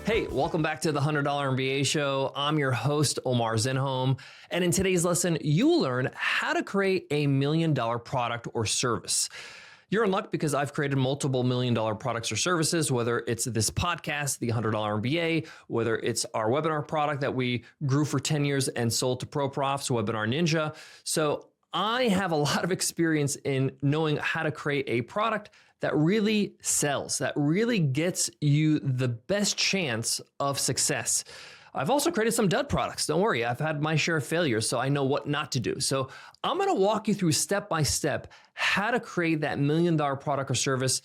Hey, welcome back to the $100 MBA Show. I'm your host, Omar Zenhom. And in today's lesson, you'll learn how to create a $1 million product or service. You're in luck because I've created multiple $1 million products or services, whether it's this podcast, the $100 MBA, whether it's our webinar product that we grew for 10 years and sold to pro profs, Webinar Ninja. So I have a lot of experience in knowing how to create a product that really sells, that really gets you the best chance of success. I've also created some dud products. Don't worry, I've had my share of failures, so I know what not to do. So I'm gonna walk you through step by step how to create that $1 million product or service.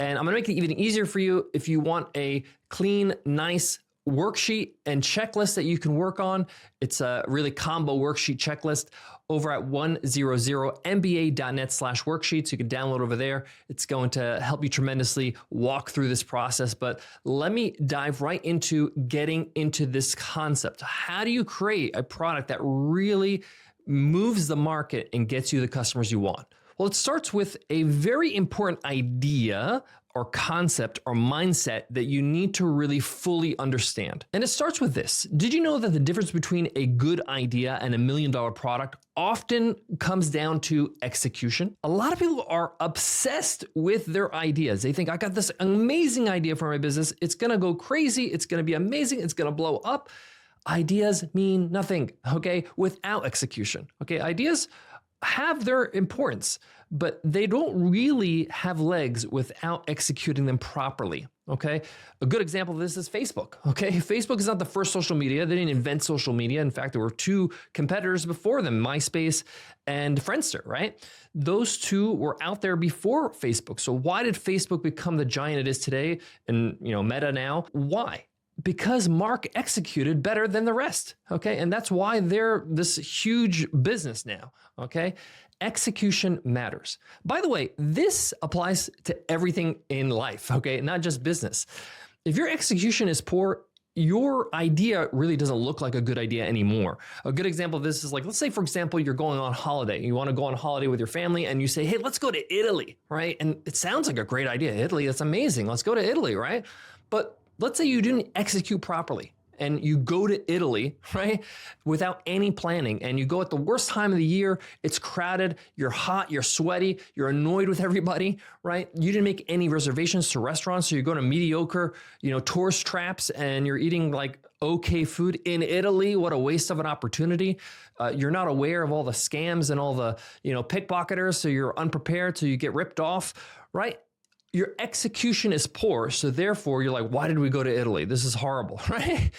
And I'm gonna make it even easier for you if you want a clean, nice worksheet and checklist that you can work on. It's a really combo worksheet checklist over at 100mba.net/worksheets. You can download over there. It's going to help you tremendously walk through this process. But let me dive right into getting into this concept. How do you create a product that really moves the market and gets you the customers you want? Well, it starts with a very important idea or concept or mindset that you need to really fully understand. And it starts with this. Did you know that the difference between a good idea and $1 million product often comes down to execution? A lot of people are obsessed with their ideas. They think, I got this amazing idea for my business. It's gonna go crazy. It's gonna be amazing. It's gonna blow up. Ideas mean nothing, okay, without execution. Okay, ideas have their importance, but they don't really have legs without executing them properly, okay? A good example of this is Facebook, okay? Facebook is not the first social media. They didn't invent social media. In fact, there were two competitors before them, MySpace and Friendster, right? Those two were out there before Facebook. So why did Facebook become the giant it is today and, Meta now? Why? Because Mark executed better than the rest, okay? And that's why they're this huge business now, okay? Execution matters. By the way, this applies to everything in life, okay? Not just business. If your execution is poor, your idea really doesn't look like a good idea anymore. A good example of this is like, let's say, for example, you're going on holiday. You want to go on holiday with your family and you say, hey, let's go to Italy, right? And it sounds like a great idea. Italy, that's amazing. Let's go to Italy, right? But let's say you didn't execute properly and you go to Italy, right, without any planning, and you go at the worst time of the year. It's crowded, you're hot, you're sweaty, you're annoyed with everybody, right? You didn't make any reservations to restaurants, so you're going to mediocre, tourist traps, and you're eating like okay food in Italy. What a waste of an opportunity. You're not aware of all the scams and all the, pickpocketers, so you're unprepared, so you get ripped off, right? Your execution is poor, so therefore you're like, why did we go to Italy? This is horrible, right?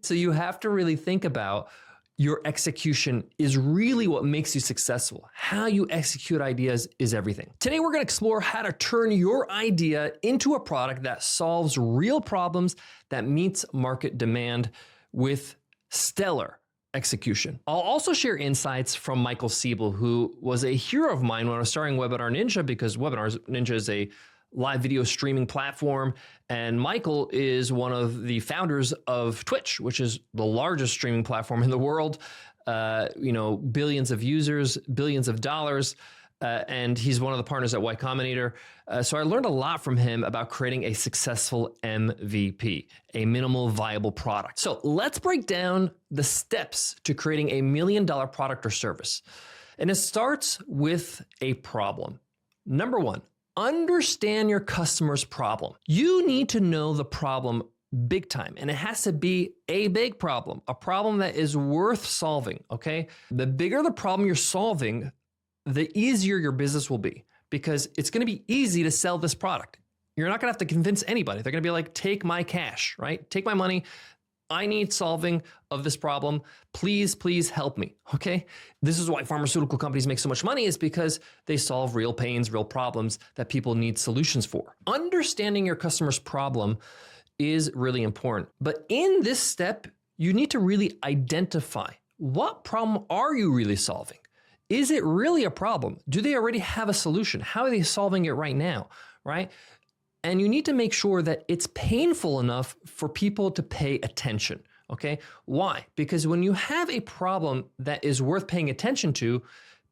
So you have to really think about your execution is really what makes you successful. How you execute ideas is everything. Today, we're gonna explore how to turn your idea into a product that solves real problems, that meets market demand with stellar execution. I'll also share insights from Michael Siebel, who was a hero of mine when I was starting Webinar Ninja, because Webinar Ninja is a live video streaming platform. And Michael is one of the founders of Twitch, which is the largest streaming platform in the world. Billions of users, billions of dollars. And he's one of the partners at Y Combinator. So I learned a lot from him about creating a successful MVP, a minimal viable product. So let's break down the steps to creating a $1 million product or service. And it starts with a problem. Number one, understand your customer's problem. You need to know the problem big time, and it has to be a big problem, a problem that is worth solving, okay? The bigger the problem you're solving, the easier your business will be, because it's gonna be easy to sell this product. You're not gonna have to convince anybody. They're gonna be like, take my cash, right? Take my money. I need solving of this problem. Please, please help me, okay? This is why pharmaceutical companies make so much money, is because they solve real pains, real problems that people need solutions for. Understanding your customer's problem is really important. But in this step, you need to really identify, what problem are you really solving? Is it really a problem? Do they already have a solution? How are they solving it right now, right? And you need to make sure that it's painful enough for people to pay attention, okay? Why? Because when you have a problem that is worth paying attention to,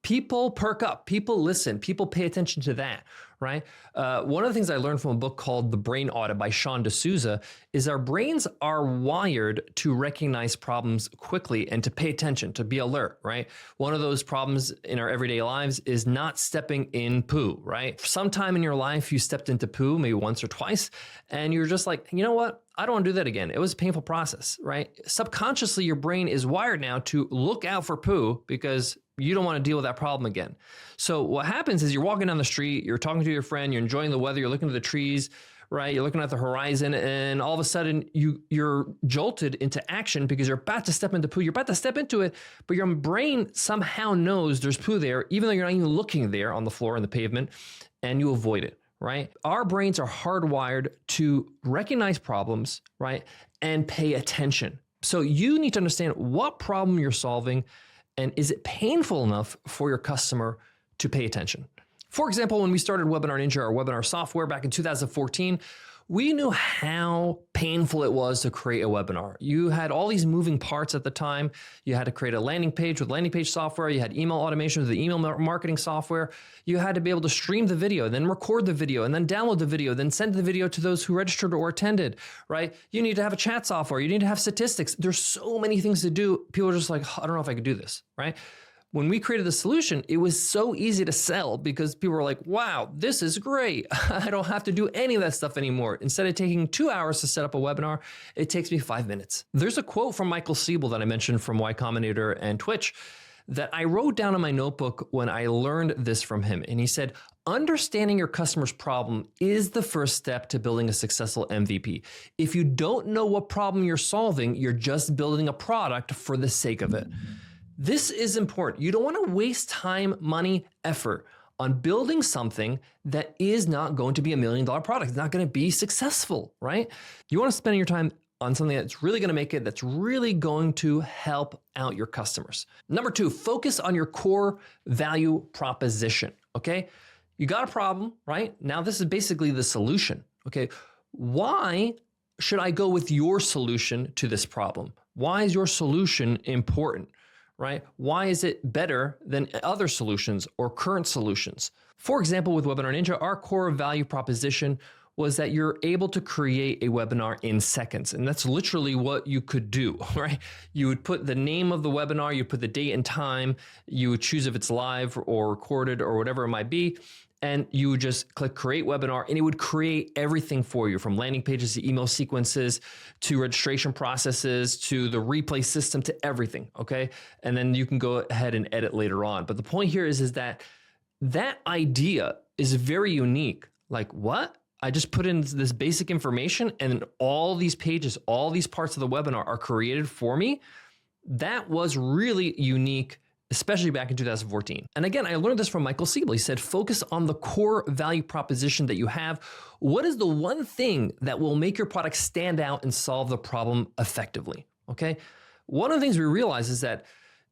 people perk up, people listen, people pay attention to that, right? One of the things I learned from a book called The Brain Audit by Sean D'Souza is our brains are wired to recognize problems quickly and to pay attention, to be alert, right? One of those problems in our everyday lives is not stepping in poo, right? Sometime in your life, you stepped into poo, maybe once or twice, and you're just like, you know what? I don't want to do that again. It was a painful process, right? Subconsciously, your brain is wired now to look out for poo because you don't want to deal with that problem again. So what happens is you're walking down the street, you're talking to your friend, you're enjoying the weather, you're looking at the trees, right? You're looking at the horizon, and all of a sudden you're jolted into action because you're about to step into poo. You're about to step into it, but your brain somehow knows there's poo there, even though you're not even looking there on the floor, on the pavement, and you avoid it. Right? Our brains are hardwired to recognize problems, right? And pay attention. So you need to understand what problem you're solving and is it painful enough for your customer to pay attention? For example, when we started Webinar Ninja, our webinar software back in 2014, we knew how painful it was to create a webinar. You had all these moving parts at the time. You had to create a landing page with landing page software. You had email automation with the email marketing software. You had to be able to stream the video, then record the video, and then download the video, then send the video to those who registered or attended, right? You need to have a chat software. You need to have statistics. There's so many things to do. People are just like, I don't know if I could do this, right? When we created the solution, it was so easy to sell because people were like, wow, this is great. I don't have to do any of that stuff anymore. Instead of taking 2 hours to set up a webinar, it takes me 5 minutes. There's a quote from Michael Siebel that I mentioned from Y Combinator and Twitch that I wrote down in my notebook when I learned this from him. And he said, understanding your customer's problem is the first step to building a successful MVP. If you don't know what problem you're solving, you're just building a product for the sake of it. This is important. You don't want to waste time, money, effort on building something that is not going to be $1 million product. It's not going to be successful, right? You want to spend your time on something that's really going to make it, that's really going to help out your customers. Number 2, focus on your core value proposition, okay? You got a problem, right? Now this is basically the solution, okay? Why should I go with your solution to this problem? Why is your solution important? Right? Why is it better than other solutions or current solutions? For example, with Webinar Ninja, our core value proposition was that you're able to create a webinar in seconds. And that's literally what you could do, right? You would put the name of the webinar, you put the date and time, you would choose if it's live or recorded or whatever it might be. And you would just click create webinar and it would create everything for you, from landing pages to email sequences to registration processes to the replay system to everything, okay? And then you can go ahead and edit later on. But the point here is that idea is very unique. Like, what? I just put in this basic information and all these pages, all these parts of the webinar are created for me. That was really unique, especially back in 2014. And again, I learned this from Michael Siebel. He said, focus on the core value proposition that you have. What is the one thing that will make your product stand out and solve the problem effectively? Okay. One of the things we realize is that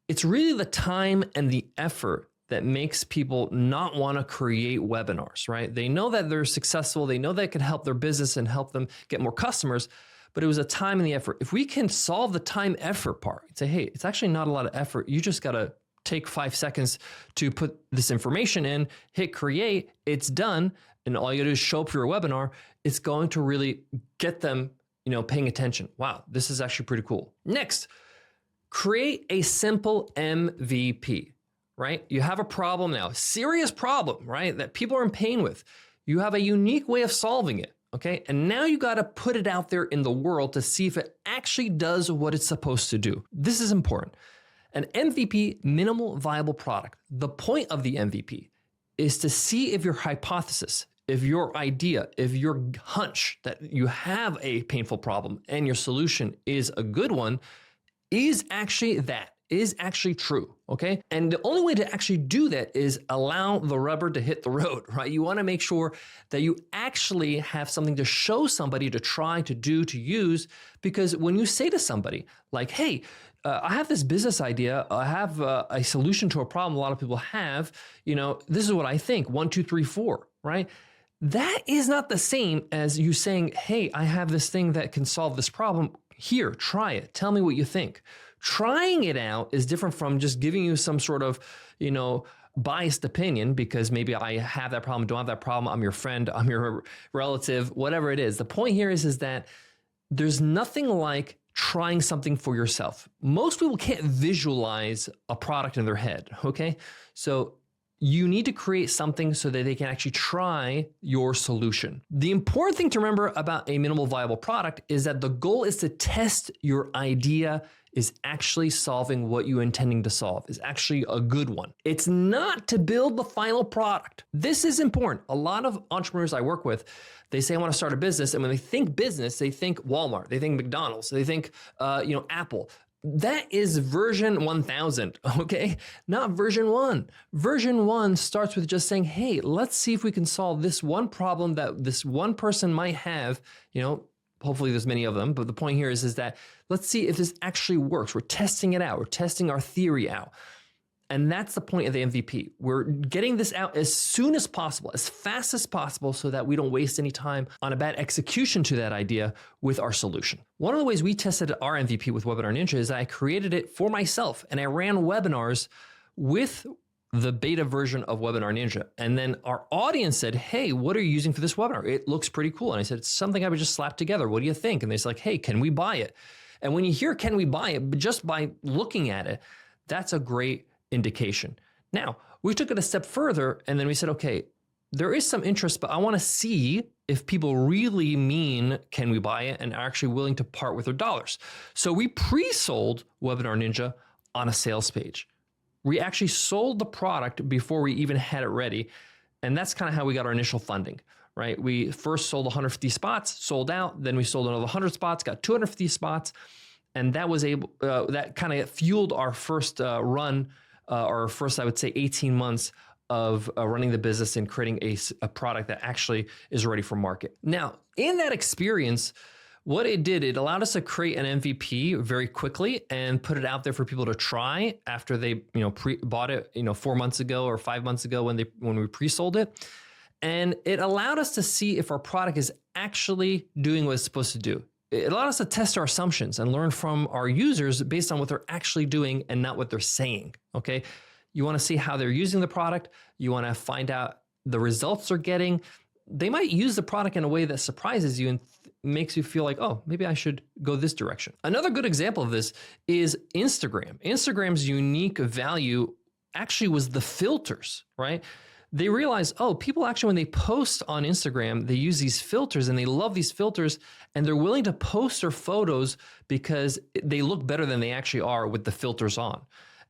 it's really the time and the effort that makes people not want to create webinars, right? They know that they're successful. They know that it can help their business and help them get more customers, but it was a time and the effort. If we can solve the time effort part, say, hey, it's actually not a lot of effort. You just got to take 5 seconds to put this information in, hit create, it's done. And all you gotta do is show up for your webinar. It's going to really get them, paying attention. Wow, this is actually pretty cool. Next, create a simple MVP, right? You have a problem now, a serious problem, right? That people are in pain with. You have a unique way of solving it. Okay. And now you got to put it out there in the world to see if it actually does what it's supposed to do. This is important. An MVP, minimal viable product. The point of the MVP is to see if your hypothesis, if your idea, if your hunch that you have a painful problem and your solution is a good one, is actually true, okay? And the only way to actually do that is allow the rubber to hit the road, right? You want to make sure that you actually have something to show somebody to try, to do, to use, because when you say to somebody like, hey, I have this business idea, I have a solution to a problem a lot of people have, this is what I think, 1, 2, 3, 4, right? That is not the same as you saying, hey, I have this thing that can solve this problem. Here, try it. Tell me what you think. Trying it out is different from just giving you some sort of, biased opinion because maybe I have that problem, don't have that problem. I'm your friend, I'm your relative, whatever it is. The point here is that there's nothing like trying something for yourself. Most people can't visualize a product in their head, okay? So you need to create something so that they can actually try your solution. The important thing to remember about a minimal viable product is that the goal is to test your idea is actually solving what you're intending to solve, is actually a good one. It's not to build the final product. This is important. A lot of entrepreneurs I work with, they say, I want to start a business. And when they think business, they think Walmart, they think McDonald's, they think, Apple. That is version 1000, okay? Not version 1. Version 1 starts with just saying, hey, let's see if we can solve this one problem that this one person might have, hopefully there's many of them, but the point here is that let's see if this actually works. We're testing it out. We're testing our theory out. And that's the point of the MVP. We're getting this out as soon as possible, as fast as possible, so that we don't waste any time on a bad execution to that idea with our solution. One of the ways we tested our MVP with Webinar Ninja is I created it for myself and I ran webinars with the beta version of Webinar Ninja. And then our audience said, hey, what are you using for this webinar? It looks pretty cool. And I said, it's something I would just slap together. What do you think? And they said, like, hey, can we buy it? And when you hear, can we buy it, but just by looking at it, that's a great indication. Now, we took it a step further and then we said, okay, there is some interest, but I want to see if people really mean, can we buy it, and are actually willing to part with their dollars. So we pre-sold Webinar Ninja on a sales page. We actually sold the product before we even had it ready. And that's kind of how we got our initial funding, right? We first sold 150 spots, sold out. Then we sold another 100 spots, got 250 spots. And that was that kind of fueled our first run, our first, I would say, 18 months of running the business and creating a product that actually is ready for market. Now, in that experience, what it did, it allowed us to create an MVP very quickly and put it out there for people to try after they, bought it, 4 months ago or 5 months ago when we pre-sold it. And it allowed us to see if our product is actually doing what it's supposed to do. It allowed us to test our assumptions and learn from our users based on what they're actually doing and not what they're saying, okay? You want to see how they're using the product. You want to find out the results they're getting. They might use the product in a way that surprises you and makes you feel like, oh, maybe I should go this direction. Another good example of this is Instagram. Instagram's unique value actually was the filters, right? They realize, oh, people actually, when they post on Instagram, they use these filters and they love these filters and they're willing to post their photos because they look better than they actually are with the filters on.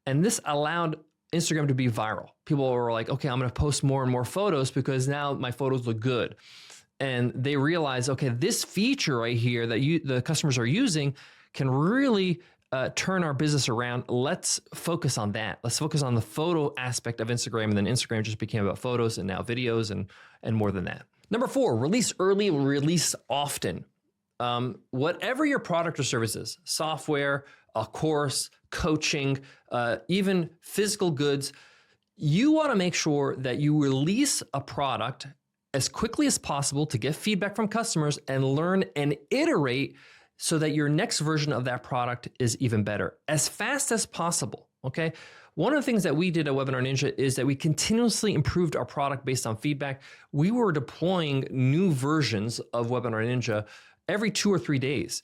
And this allowed Instagram to be viral. People were like, okay, I'm going to post more and more photos because now my photos look good. And they realize, okay, this feature right here that the customers are using can really turn our business around. Let's focus on that. Let's focus on the photo aspect of Instagram. And then Instagram just became about photos and now videos and more than that. Number 4, release early, release often. Whatever your product or service is, software, a course, coaching, even physical goods, you want to make sure that you release a product as quickly as possible to get feedback from customers and learn and iterate so that your next version of that product is even better, as fast as possible, okay? One of the things that we did at Webinar Ninja is that we continuously improved our product based on feedback. We were deploying new versions of Webinar Ninja every 2 or 3 days.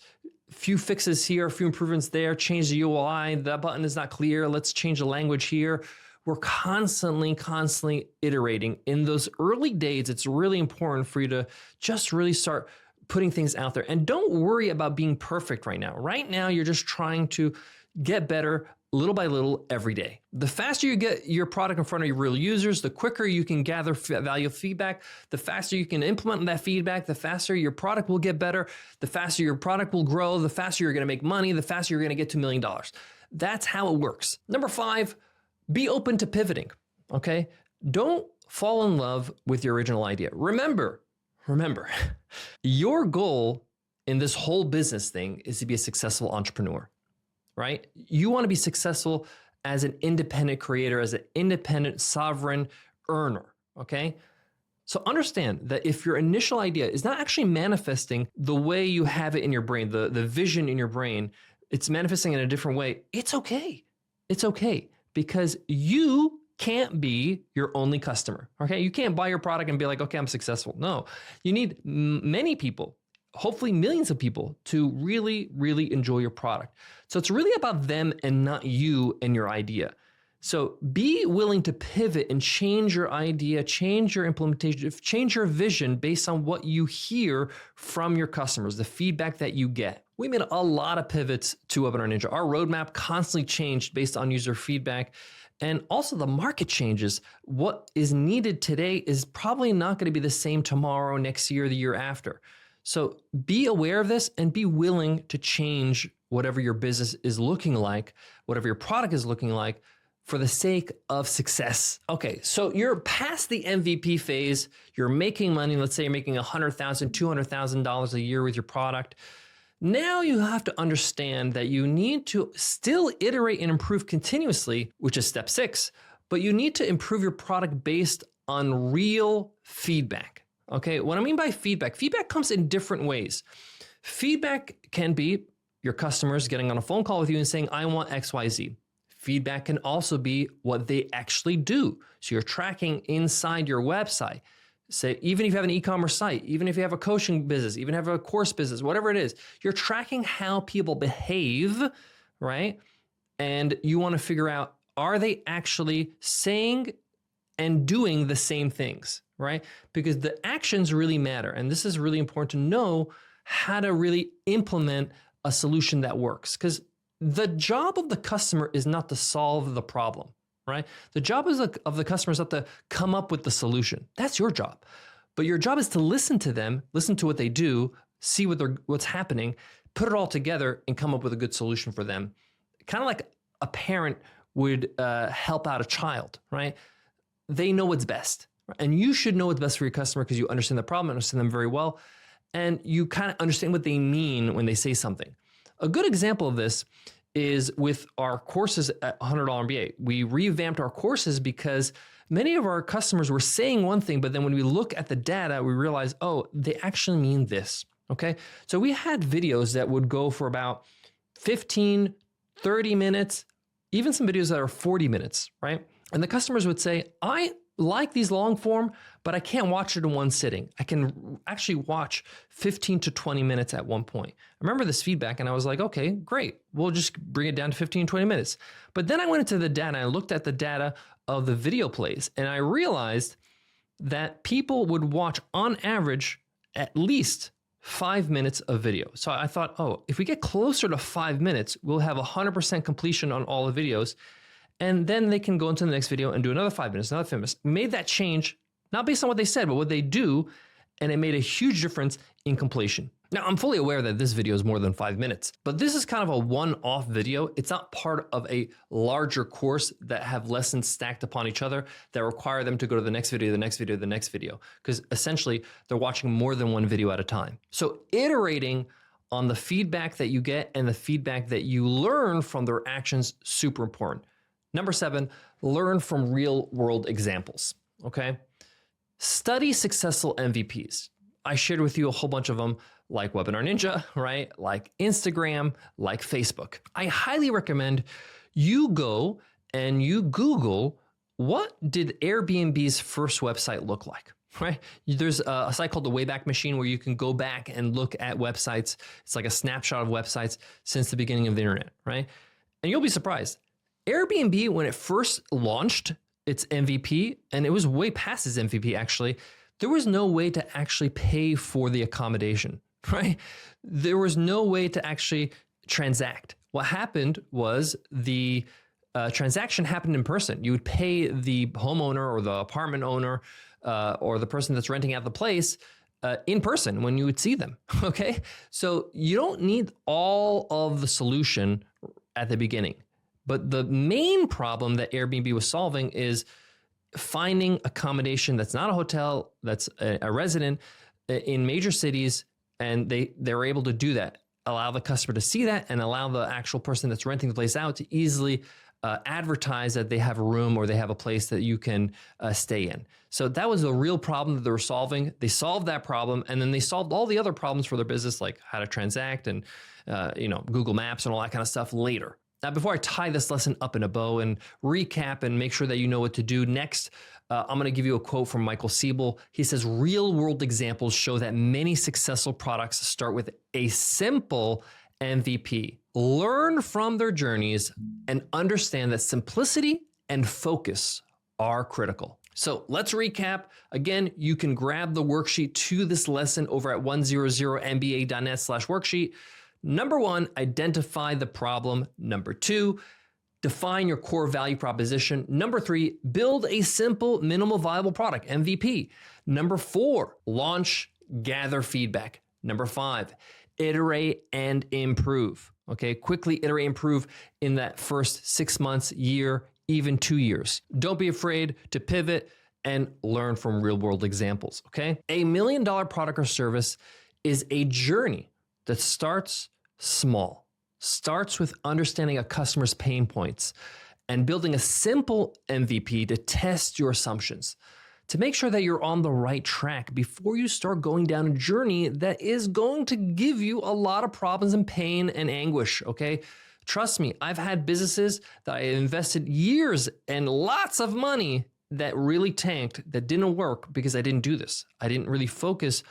Few fixes here, a few improvements there, change the UI, that button is not clear, let's change the language here. We're constantly iterating. In those early days, it's really important for you to just really start putting things out there. And don't worry about being perfect right now. Right now, you're just trying to get better little by little every day. The faster you get your product in front of your real users, the quicker you can gather value feedback, the faster you can implement that feedback, the faster your product will get better, the faster your product will grow, the faster you're going to make money, the faster you're going to get to $1 million. That's how it works. Number 5, be open to pivoting, okay? Don't fall in love with your original idea. Remember, your goal in this whole business thing is to be a successful entrepreneur, right? You want to be successful as an independent creator, as an independent sovereign earner, okay? So understand that if your initial idea is not actually manifesting the way you have it in your brain, the vision in your brain, it's manifesting in a different way, it's okay. It's okay because you can't be your only customer. Okay. You can't buy your product and be like, okay, I'm successful. No, you need many people, hopefully millions of people, to really, really enjoy your product. So it's really about them and not you and your idea. So be willing to pivot and change your idea, change your implementation, change your vision based on what you hear from your customers, the feedback that you get. We made a lot of pivots to Webinar Ninja. Our roadmap constantly changed based on user feedback. And also the market changes. What is needed today is probably not going to be the same tomorrow, next year, the year after. So be aware of this and be willing to change whatever your business is looking like, whatever your product is looking like, for the sake of success. Okay, so you're past the MVP phase. You're making money. Let's say you're making $100,000, $200,000 a year with your product. Now you have to understand that you need to still iterate and improve continuously, which is step 6, but you need to improve your product based on real feedback. Okay, what I mean by feedback comes in different ways. Feedback can be your customers getting on a phone call with you and saying, I want XYZ. Feedback can also be what they actually do. So you're tracking inside your website. Say, even if you have an e-commerce site, even if you have a coaching business, even have a course business, whatever it is, you're tracking how people behave, right? And you want to figure out, are they actually saying and doing the same things, right? Because the actions really matter. And this is really important to know how to really implement a solution that works. Because the job of the customer is not to solve the problem, right? The job of the customer is not to come up with the solution. That's your job. But your job is to listen to them, listen to what they do, see what's happening, put it all together and come up with a good solution for them. Kind of like a parent would help out a child, right? They know what's best. And you should know what's best for your customer because you understand the problem, understand them very well, and you kind of understand what they mean when they say something. A good example of this is with our courses at $100 MBA. We revamped our courses because many of our customers were saying one thing, but then when we look at the data, we realize, oh, they actually mean this, okay? So we had videos that would go for about 15, 30 minutes, even some videos that are 40 minutes, right? And the customers would say, I like these long form, but I can't watch it in one sitting. I can actually watch 15 to 20 minutes at one point. I remember this feedback and I was like, okay, great. We'll just bring it down to 15, 20 minutes. But then I went into the data and I looked at the data of the video plays and I realized that people would watch on average at least 5 minutes of video. So I thought, oh, if we get closer to 5 minutes, we'll have 100% completion on all the videos. And then they can go into the next video and do another 5 minutes, another 5 minutes. Made that change, not based on what they said, but what they do. And it made a huge difference in completion. Now, I'm fully aware that this video is more than 5 minutes, but this is kind of a one-off video. It's not part of a larger course that have lessons stacked upon each other that require them to go to the next video, the next video, the next video, because essentially they're watching more than one video at a time. So iterating on the feedback that you get and the feedback that you learn from their actions, super important. Number 7, learn from real world examples, okay? Study successful MVPs. I shared with you a whole bunch of them like Webinar Ninja, right? Like Instagram, like Facebook. I highly recommend you go and you Google, what did Airbnb's first website look like? Right? There's a site called the Wayback Machine where you can go back and look at websites. It's like a snapshot of websites since the beginning of the internet, right? And you'll be surprised. Airbnb, when it first launched its MVP, and it was way past its MVP actually, there was no way to actually pay for the accommodation, right? There was no way to actually transact. What happened was the transaction happened in person. You would pay the homeowner or the apartment owner or the person that's renting out the place in person when you would see them, okay? So you don't need all of the solution at the beginning. But the main problem that Airbnb was solving is finding accommodation that's not a hotel, that's a resident in major cities, and they're able to do that. Allow the customer to see that and allow the actual person that's renting the place out to easily advertise that they have a room or they have a place that you can stay in. So that was a real problem that they were solving. They solved that problem, and then they solved all the other problems for their business, like how to transact and Google Maps and all that kind of stuff later. Now, before I tie this lesson up in a bow and recap and make sure that you know what to do next, I'm going to give you a quote from Michael Siebel. He says, real world examples show that many successful products start with a simple MVP. Learn from their journeys and understand that simplicity and focus are critical. So let's recap. Again, you can grab the worksheet to this lesson over at 100mba.net/worksheet. Number 1, identify the problem. Number 2, define your core value proposition. Number 3, build a simple, minimal viable product, MVP. Number 4, launch, gather feedback. Number 5, iterate and improve. Okay, quickly iterate, improve in that first 6 months, year, even 2 years. Don't be afraid to pivot and learn from real world examples. Okay, $1 million product or service is a journey that starts small, starts with understanding a customer's pain points and building a simple MVP to test your assumptions, to make sure that you're on the right track before you start going down a journey that is going to give you a lot of problems and pain and anguish, okay? Trust me, I've had businesses that I invested years and lots of money that really tanked, that didn't work because I didn't do this. I didn't really focus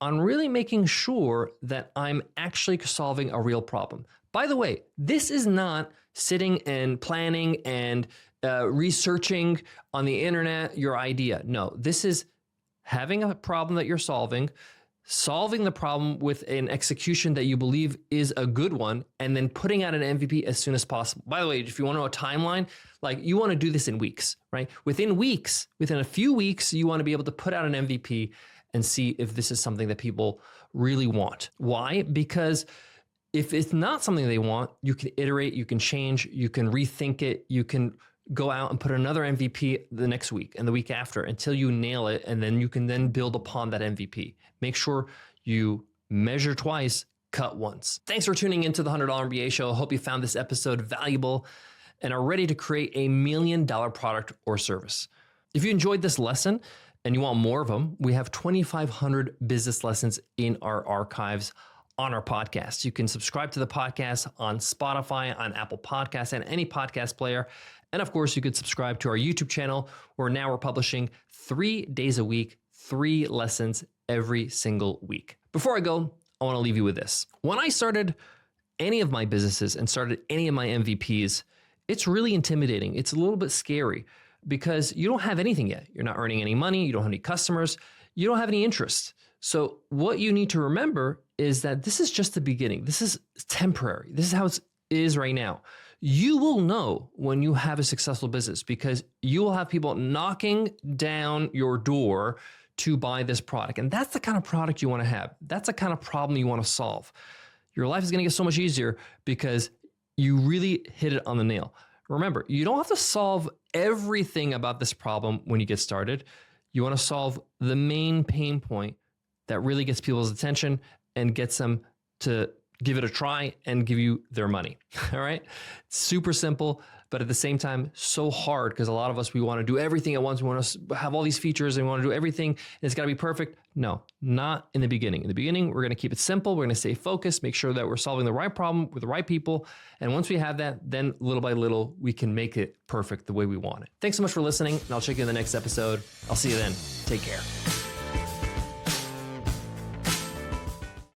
on really making sure that I'm actually solving a real problem. By the way, this is not sitting and planning and researching on the internet your idea. No, this is having a problem that you're solving the problem with an execution that you believe is a good one, and then putting out an MVP as soon as possible. By the way, if you want to know a timeline, like you want to do this in weeks, right? Within a few weeks, you want to be able to put out an MVP and see if this is something that people really want. Why? Because if it's not something they want, you can iterate, you can change, you can rethink it, you can go out and put another MVP the next week and the week after until you nail it, and then you can then build upon that MVP. Make sure you measure twice, cut once. Thanks for tuning into the $100 MBA Show. I hope you found this episode valuable and are ready to create $1 million product or service. If you enjoyed this lesson and you want more of them, we have 2,500 business lessons in our archives on our podcast. You can subscribe to the podcast on Spotify, on Apple Podcasts, and any podcast player. And of course, you could subscribe to our YouTube channel, where now we're publishing 3 days a week, 3 lessons every single week. Before I go, I want to leave you with this. When I started any of my businesses and started any of my MVPs, it's really intimidating. It's a little bit scary because you don't have anything yet. You're not earning any money. You don't have any customers. You don't have any interest. So what you need to remember is that this is just the beginning. This is temporary. This is how it is right now. You will know when you have a successful business because you will have people knocking down your door to buy this product. And that's the kind of product you want to have. That's the kind of problem you want to solve. Your life is going to get so much easier because you really hit it on the nail. Remember, you don't have to solve everything about this problem when you get started. You want to solve the main pain point that really gets people's attention and gets them to give it a try and give you their money. All right. Super simple, but at the same time, so hard because a lot of us, we want to do everything at once. We want to have all these features and we want to do everything. And it's got to be perfect. No, not in the beginning. In the beginning, we're going to keep it simple. We're going to stay focused, make sure that we're solving the right problem with the right people. And once we have that, then little by little, we can make it perfect the way we want it. Thanks so much for listening, and I'll check you in the next episode. I'll see you then. Take care.